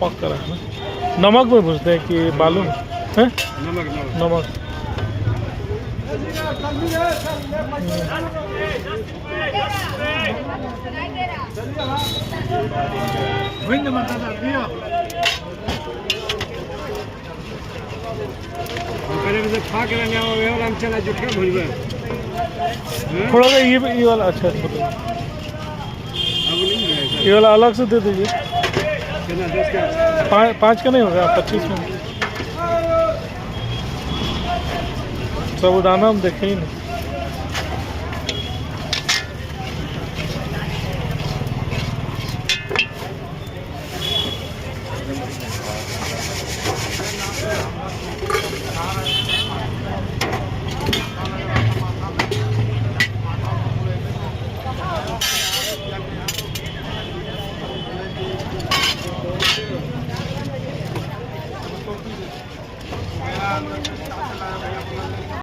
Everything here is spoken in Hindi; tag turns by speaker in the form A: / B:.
A: पक कर है ना। नमक में भूजते हैं कि बालू में है? नमक थोड़ा सा ये वाला अच्छा है, ये वाला अलग से दे दीजिए। 5 का नहीं होगा, 25 में। साबूदाना हम देखे ही नहीं।